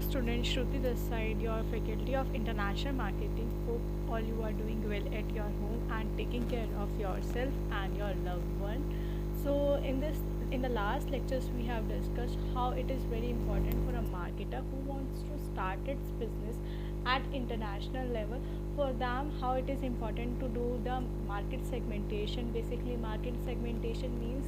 student Shruti this side, your faculty of international marketing. Hope all you are doing well at your home and taking care of yourself and your loved one. So in the last lectures we have discussed how it is very important for a marketer who wants to start its business at international level. For them, how it is important to do the market segmentation. Basically, market segmentation means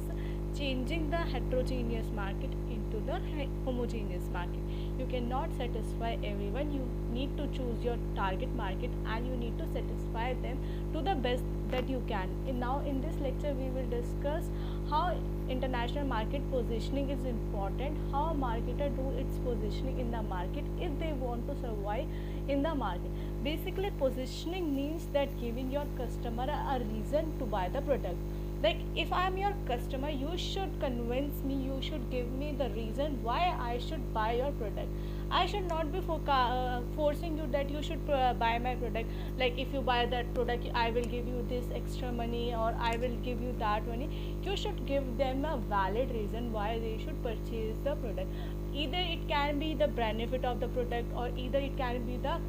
changing the heterogeneous market into the homogeneous market. You cannot satisfy everyone. You need to choose your target market and you need to satisfy them to the best that you can. Now in this lecture we will discuss how international market positioning is important, how a marketer do its positioning in the market if they want to survive in the market. Basically, positioning means that giving your customer a reason to buy the product. Like if I am your customer, you should convince me, you should give me the reason why I should buy your product. I should not be forcing you that you should buy my product. Like if you buy that product, I will give you this extra money or I will give you that money. You should give them a valid reason why they should purchase the product. Either it can be the benefit of the product, or either it can be the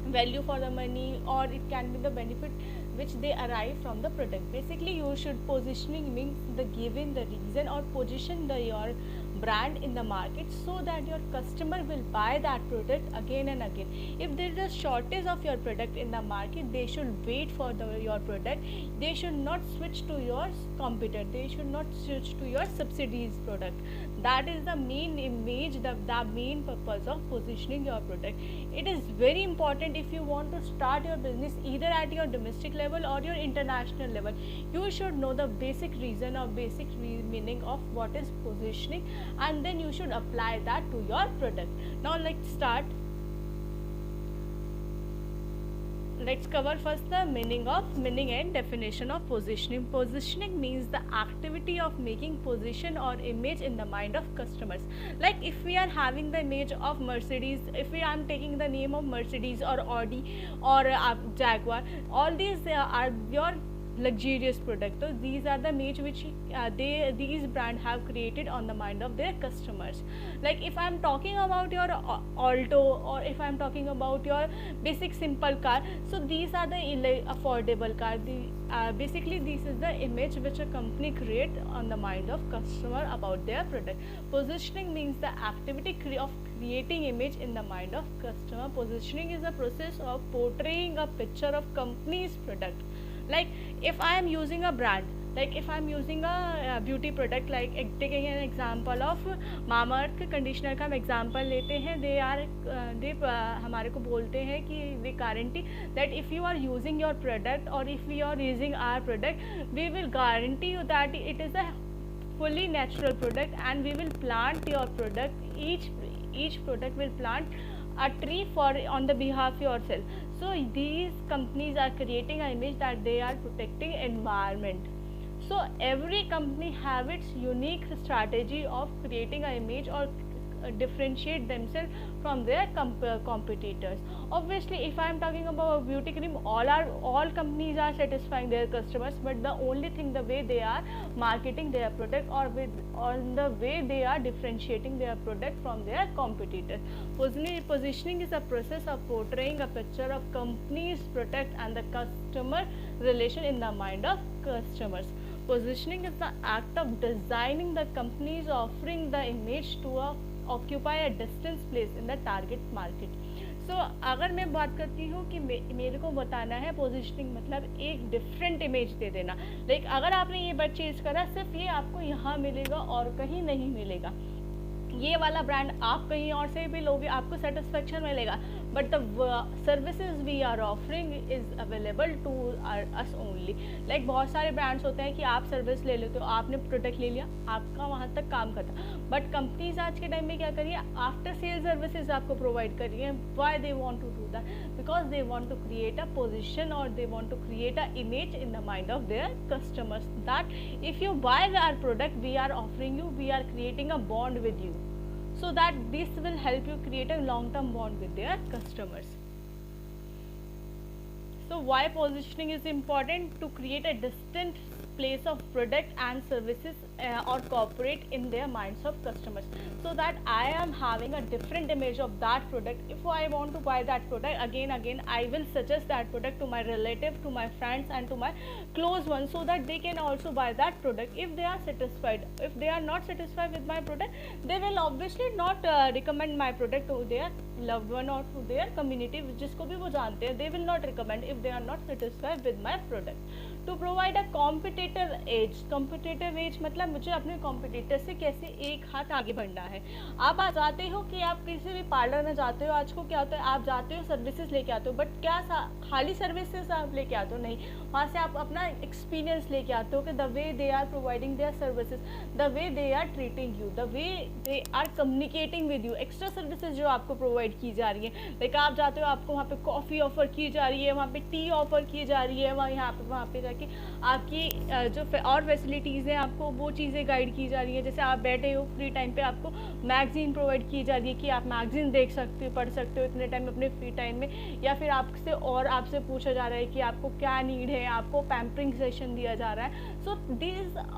value for the money, or it can be the benefit which they arrive from the product. Basically, you should positioning means the giving the reason or position your brand in the market so that your customer will buy that product again and again. If there is a shortage of your product in the market, they should wait for your product. They should not switch to your competitor. They should not switch to your subsidies product. That is the main image, the main purpose of positioning your product. It is very important if you want to start your business either at your domestic level or your international level. You should know the basic reason or basic meaning of what is positioning, and then you should apply that to your product. Now let's cover first the meaning and definition of positioning. Positioning means the activity of making position or image in the mind of customers. Like if we are having the image of Mercedes, if we are taking the name of Mercedes or Audi or Jaguar, all these are your luxurious product. So these are the image which these brand have created on the mind of their customers. Like if I am talking about your Alto, or if I am talking about your basic simple car, so these are the affordable car. Basically this is the image which a company create on the mind of customer about their product. Positioning means the activity of creating image in the mind of customer. Positioning is a process of portraying a picture of company's product. Like if I am using a brand, like if I am using a beauty product, like taking an example of Mamaearth के conditioner का हम example लेते हैं. दे हमारे को बोलते हैं कि they guarantee that if you are using your product or if you are using our product, we will guarantee you that it is a fully natural product and we will plant your product. Each product will plant a tree for on the behalf of yourself. So these companies are creating an image that they are protecting environment. So every company have its unique strategy of creating an image or differentiate themselves from their competitors. Obviously, if I am talking about beauty cream, all companies are satisfying their customers, but the only thing, the way they are marketing their product or the way they are differentiating their product from their competitors. Positioning is a process of portraying a picture of company's product and the customer relation in the mind of customers. Positioning is the act of designing the company's offering the image to occupy a distance place in the target market. So अगर मैं बात करती हूँ कि मेरे को बताना है पोजिशनिंग मतलब एक डिफरेंट इमेज दे देना. लाइक अगर आपने ये परचेज करा, सिर्फ ये आपको यहाँ मिलेगा और कहीं नहीं मिलेगा. ये वाला ब्रांड आप कहीं और से भी लोगे, आपको सेटिस्फेक्शन मिलेगा, but the services we are offering is available to us only. Like बहुत सारे ब्रांड्स होते हैं कि आप सर्विस ले लेते हो, आपने प्रोडक्ट ले लिया, आपका वहाँ तक काम खत्म. बट कंपनीज आज के टाइम में क्या करिए, आफ्टर सेल सर्विसेज आपको प्रोवाइड कर रही है. Why they want to do that? Because they want to create a position और they want to create a image in the mind of their customers that if you buy our product we are offering you, we are creating a bond with you. So that this will help you create a long-term bond with their customers. So why positioning is important? To create a distinct place of product and services or corporate in their minds of customers, so that I am having a different image of that product. If I want to buy that product again, I will suggest that product to my relative, to my friends, and to my close ones, so that they can also buy that product if they are satisfied. If they are not satisfied with my product, they will obviously not recommend my product to their loved one or to their community, जिसको भी वो जानते हैं. They will not recommend if they are not satisfied with my product. To provide a competitive edge. competitive edge मतलब मुझे अपने competitor से कैसे एक हाथ आगे बढ़ना है. आप आ जाते हो कि आप किसी भी पार्लर में जाते हो, आज को क्या होता है, आप जाते हो सर्विसेज लेके आते हो, बट क्या खाली सर्विसेज आप लेके आते हो? नहीं, वहाँ से आप अपना एक्सपीरियंस लेके आते हो कि the way they are providing their services, the way they are treating you, the way they are communicating with you. Extra services जो आपको प्रोवाइड की जा रही है, लाइक आप जाते हो, आपको वहाँ पे कॉफ़ी ऑफर की जा रही है, वहाँ पे टी ऑफर की जा रही है, वहाँ पे जाके आपकी जो और फैसिलिटीज़ हैं आपको वो चीज़ें गाइड की जा रही है. जैसे आप बैठे हो फ्री टाइम पे, आपको मैगजीन प्रोवाइड की जा रही है कि आप मैगजीन देख सकते हो, पढ़ सकते हो इतने टाइम अपने फ्री टाइम में. या फिर आपसे पूछा जा रहा है कि आपको क्या नीड है, आपको पैम्परिंग सेशन दिया जा रहा है. So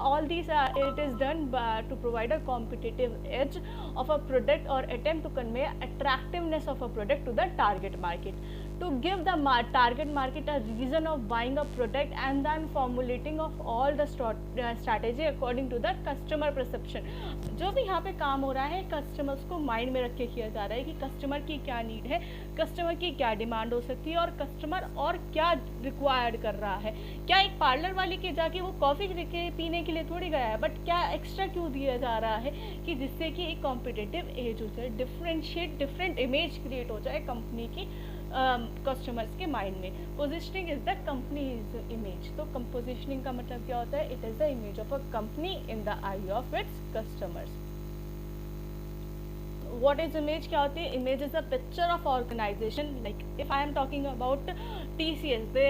all this it is done to provide a competitive edge of a product or attempt to convey attractiveness of a product to the target market, to give the target market a reason of buying a product, and then formulating of all the strategy according to the customer perception. जो भी यहाँ पे काम हो रहा है, customers को mind में रख के किया जा रहा है कि कस्टमर की क्या नीड है, कस्टमर की क्या डिमांड हो सकती है, और कस्टमर और क्या रिक्वायर्ड कर रहा है. क्या एक पार्लर वाले के जाके वो कॉफ़ी पीने के लिए थोड़ी गया है, बट क्या एक्स्ट्रा क्यों दिया जा रहा है कि जिससे कि एक कॉम्पिटिटिव एज हो जाए, डिफरेंट इमेज क्रिएट हो जाए कंपनी की कस्टमर्स के माइंड में. Positioning is the companies image. तो पोजिशनिंग का मतलब क्या होता है? It is the image of a company in the I of its customers. what is image? क्या होती है? image is a picture of organization. like if I am talking about TCS, they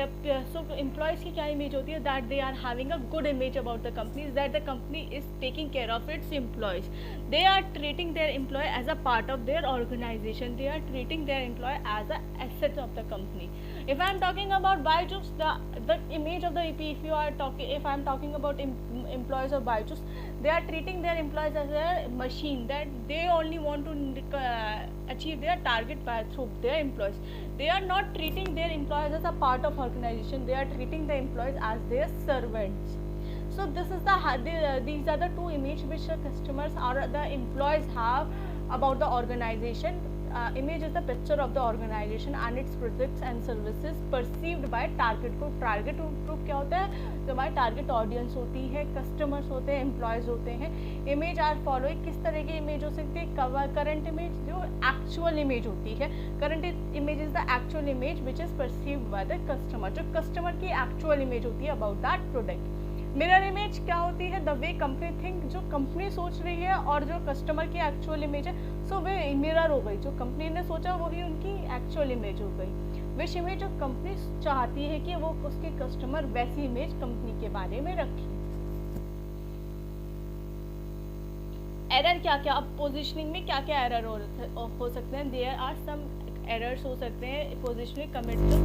so employees की क्या image होती है? that they are having a good image about the company, that the company is taking care of its employees, they are treating their employee as a part of their organization, they are treating their employee as a asset of the company. If I am talking about Byju's, the image of the EP, if I am talking about employees of Byju's, they are treating their employees as a machine, that they only want to achieve their target through their employees. They are not treating their employees as a part of organization, they are treating the employees as their servants. So this is these are the two images which the customers or the employees have about the organization. Image is the picture of the organization and its products and services perceived by target group. Target group क्या होता है? जो हमारे target audience होती है, customers होते हैं, employees होते हैं. Image are following. किस तरह की इमेज हो सकती है? करंट इमेज जो एक्चुअल इमेज होती है. Current image is the actual image which is perceived by the customer. जो कस्टमर की एक्चुअल इमेज होती है about that product. Mirror image क्या होती है? The way company think. जो कंपनी सोच रही है और जो कस्टमर की एक्चुअल इमेज है, सो वे मिरर हो गई. जो कंपनी ने सोचा वही उनकी एक्चुअल इमेज हो गई. विच इमेज जो कंपनी चाहती है कि वो उसके कस्टमर वैसी इमेज कंपनी के बारे में रखें. एरर क्या क्या? अब पोजिशनिंग में क्या क्या एरर हो सकते हैं? देयर आर सम एरर्स हो सकते हैं. पोजिशनिंग कमिट जो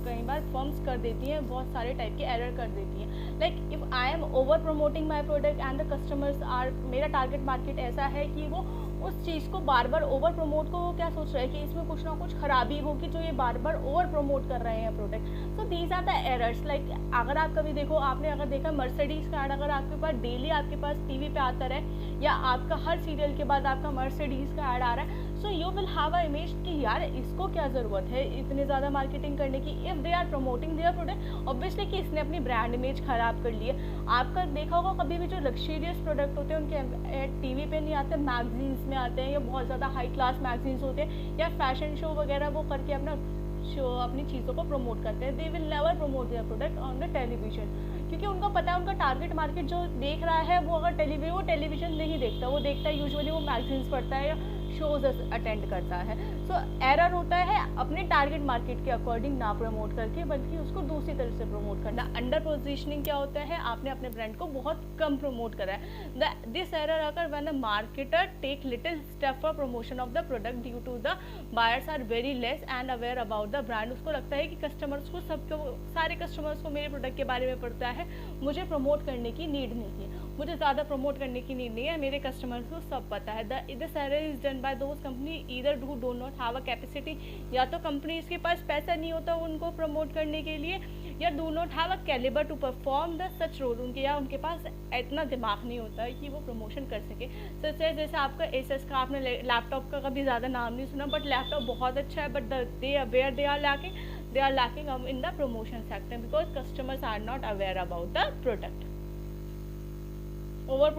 कई बार फर्म्स कर देती हैं, बहुत सारे टाइप के एरर कर देती हैं. Like if I am over promoting my product and the customers are, मेरा टारगेट मार्केट ऐसा है कि वो उस चीज़ को बार बार ओवर प्रमोट को क्या सोच रहे हैं कि इसमें कुछ ना कुछ खराबी होगी जो ये बार बार ओवर प्रमोट कर रहे हैं product. So these are the errors. Like अगर आप कभी देखो, आपने अगर देखा मर्सिडीज़ का ऐड अगर आपके पास डेली आपके पास टीवी पे आता रहे, या आपका हर सीरियल के बाद आपका मर्सिडीज़ का ऐड आ रहा है, so you will have a image कि यार इसको क्या ज़रूरत है इतनी ज़्यादा मार्केटिंग करने की. If they are promoting their product, obviously कि इसने अपनी ब्रांड इमेज ख़राब कर ली है. आपका देखा होगा कभी भी जो लग्जरियस प्रोडक्ट होते हैं उनके टीवी पे नहीं आते, मैगजीन्स में आते हैं, या बहुत ज़्यादा हाई क्लास मैगजीन्स होते हैं, या फैशन शो वगैरह वो करके अपनी चीज़ों को प्रमोट करते हैं. They will never promote their product on the television, क्योंकि उनको पता है उनका टारगेट मार्केट जो देख रहा है वो अगर टेलीविजन नहीं देखता, वो देखता है यूजुअली वो मैगजीन्स पढ़ता है या शोज अटेंड करता है. सो एरर होता है अपने टारगेट मार्केट के अकॉर्डिंग ना प्रमोट करके, बल्कि उसको दूसरी तरह से प्रमोट करना. अंडर पोजिशनिंग क्या होता है? आपने अपने ब्रांड को बहुत कम प्रमोट करा है. दिस एरर अगर when a marketer take little step for promotion of the product due to the buyers are very less and aware about the brand. उसको लगता है कि कस्टमर्स को सारे कस्टमर्स को मेरे प्रोडक्ट के बारे में पता है, मुझे प्रमोट करने की नीड नहीं है. मुझे ज़्यादा प्रमोट करने की नीड नहीं है, मेरे कस्टमर्स को सब पता है। The seller is done by those company either do do not have a capacity, या तो कंपनीज के पास पैसा नहीं होता उनको प्रमोट करने के लिए, या do not have a calibre to perform the such role, उनके या उनके पास इतना दिमाग नहीं होता है कि वो प्रमोशन कर सके। सच है जैसे आपका एसएस का, आपने लैपटॉप का कभी ज़्यादा नाम नहीं सुना, बट लैपटॉप बहुत अच्छा है, but they are lacking in the promotion sector because customers are not aware about the product. Over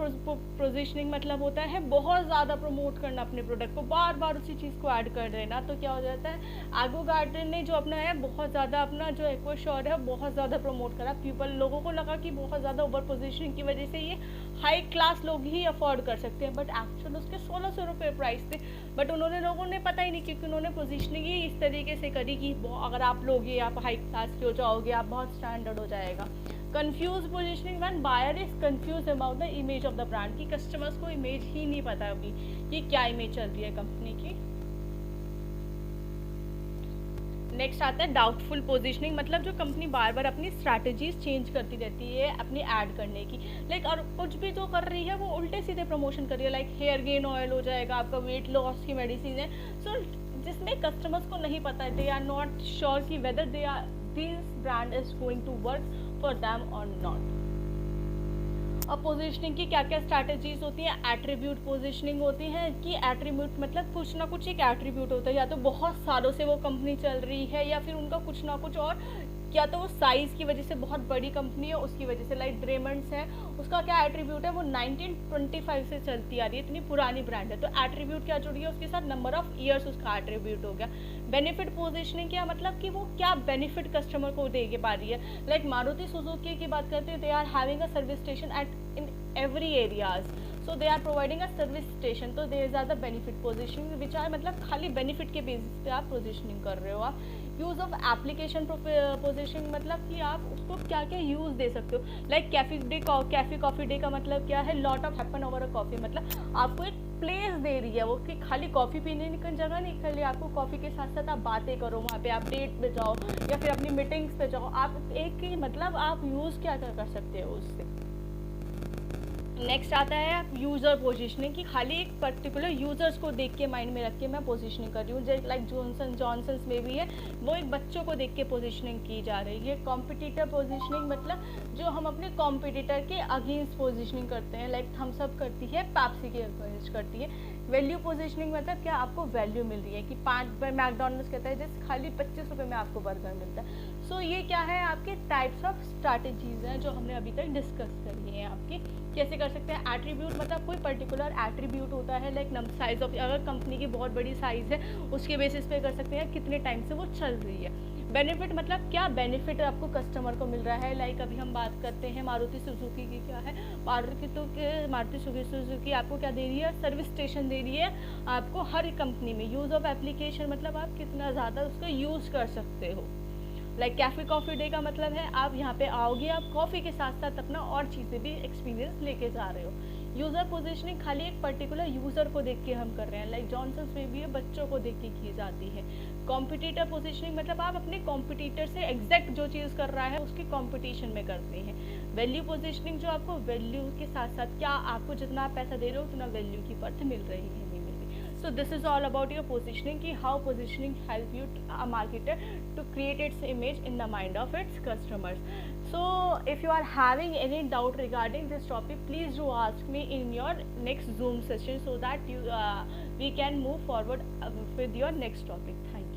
positioning मतलब होता है बहुत ज़्यादा प्रमोट करना अपने प्रोडक्ट को, बार बार उसी चीज़ को ऐड कर देना। तो क्या हो जाता है, एग्रोगार्डन ने जो अपना है बहुत ज़्यादा अपना जो एक्वाश्योर है बहुत ज़्यादा प्रमोट करा। लोगों को लगा कि बहुत ज़्यादा ओवर पोजिशनिंग की वजह से ये हाई क्लास लोग ही अफोर्ड कर सकते हैं, बट एक्चुअल उसके 1600 रुपये प्राइस थे। बट लोगों ने पता ही नहीं, क्योंकि उन्होंने पोजिशनिंग ही इस तरीके से करी कि अगर आप लोगे आप हाई क्लास के हो जाओगे, आप बहुत स्टैंडर्ड हो जाएगा। Confuse positioning when buyer is confuse about the image of the brand, की कस्टमर्स को इमेज ही नहीं पता अभी कि क्या इमेज चल रही है कंपनी की। नेक्स्ट आता है डाउटफुल पोजीशनिंग, मतलब जो कंपनी बार बार अपनी स्ट्रैटेजीज चेंज करती रहती है अपनी ऐड करने की, लाइक और कुछ भी जो कर रही है वो उल्टे सीधे प्रमोशन कर रही है। लाइक हेयर गेन ऑयल हो जाएगा, आपका वेट लॉस की मेडिसिन है, सो जिसमें कस्टमर्स को नहीं पता है, दे आर नॉट श्योर कि whether this brand is going to work for them और नॉट। अब पोजीशनिंग की क्या क्या स्ट्रैटेजीज होती हैं, एट्रीब्यूट पोजीशनिंग होती है कि एट्रीब्यूट मतलब कुछ ना कुछ एक एट्रीब्यूट होता है, या तो बहुत सालों से वो कंपनी चल रही है, या फिर उनका कुछ ना कुछ और, या तो वो साइज़ की वजह से बहुत बड़ी कंपनी है उसकी वजह से। लाइक ड्रेमंड्स है, उसका क्या एट्रीब्यूट है, वो 1925 से चलती आ रही है, इतनी पुरानी ब्रांड है, तो एट्रीब्यूट क्या जुड़ी है उसके साथ, नंबर ऑफ ईयर्स उसका एट्रीब्यूट हो गया। बेनिफिट पोजीशनिंग क्या मतलब कि वो क्या बेनिफिट कस्टमर को दे के पा रही है। लाइक मारुति सुजुकी की बात करते हैं, they are having a service station at in every areas, so they are providing a service station, तो there is are the benefit positioning which are मतलब खाली बेनिफिट के बेसिस पे आप पोजीशनिंग कर रहे हो। आप यूज़ ऑफ एप्लीकेशन पोजीशनिंग मतलब कि आप उसको क्या क्या यूज़ दे सकते हो। लाइक कैफे कॉफ़ी डे का मतलब क्या है, lot of happen over a coffee, मतलब आपको एक प्लेस दे रही है वो कि खाली कॉफ़ी पीने की जगह नहीं, खाली आपको कॉफ़ी के साथ साथ आप बातें करो, वहाँ पे आप डेट पे जाओ या फिर अपनी मीटिंग्स पे जाओ, आप एक ही मतलब आप यूज़ क्या क्या कर सकते हो उससे। नेक्स्ट आता है आप यूज़र पोजीशनिंग, कि खाली एक पर्टिकुलर यूज़र्स को देख के माइंड में रख के मैं पोजीशनिंग कर रही हूँ। जैसे लाइक जॉनसन्स में भी है, वो एक बच्चों को देख के पोजीशनिंग की जा रही है। कॉम्पिटिटर पोजीशनिंग मतलब जो हम अपने कॉम्पिटिटर के अगेंस्ट पोजीशनिंग करते हैं, लाइक थम्स अप करती है, पेप्सी के अगेंस्ट करती है। वैल्यू पोजीशनिंग मतलब क्या आपको वैल्यू मिल रही है, कि 5 मैकडॉनल्ड्स कहता है जैसे खाली 25 रुपये में आपको बर्गर मिलता है। सो ये क्या है, आपके टाइप्स ऑफ स्ट्रैटेजीज़ हैं जो हमने अभी तक डिस्कस करी हैं। आपकी कैसे कर सकते हैं एट्रीब्यूट, मतलब कोई पर्टिकुलर एट्रीब्यूट होता है, लाइक साइज ऑफ, अगर कंपनी की बहुत बड़ी साइज़ है उसके बेसिस पे कर सकते हैं कितने टाइम से वो चल रही है। बेनिफिट मतलब क्या बेनिफिट आपको कस्टमर को मिल रहा है। लाइक अभी हम बात करते हैं मारुति सुजुकी की, क्या है मारुति सुजुकी आपको क्या दे रही है, सर्विस स्टेशन दे रही है आपको हर कंपनी में। यूज़ ऑफ एप्लीकेशन मतलब आप कितना ज़्यादा उसका यूज़ कर सकते हो। लाइक कैफ़े कॉफ़ी डे का मतलब है आप यहाँ पे आओगे, आप कॉफ़ी के साथ साथ अपना और चीज़ें भी एक्सपीरियंस लेके जा रहे हो। यूज़र पोजीशनिंग खाली एक पर्टिकुलर यूज़र को देख के हम कर रहे हैं, लाइक जॉनसन्स में भी है, बच्चों को देख के की जाती है। कॉम्पिटिटर पोजीशनिंग मतलब आप अपने कॉम्पिटिटर से एग्जैक्ट जो चीज़ कर रहा है उसके कॉम्पिटिशन में करते हैं। वैल्यू पोजीशनिंग जो आपको वैल्यू के साथ साथ क्या आपको जितना आप पैसा दे रहे हो उतना वैल्यू की वर्थ मिल रही है, नहीं मिल रही। So this is all about your positioning, कि how positioning help you a marketer to create its image in the mind of its customers. So if you are having any doubt regarding this topic, please do ask me in your next Zoom session so that we can move forward with your next topic. Thank you.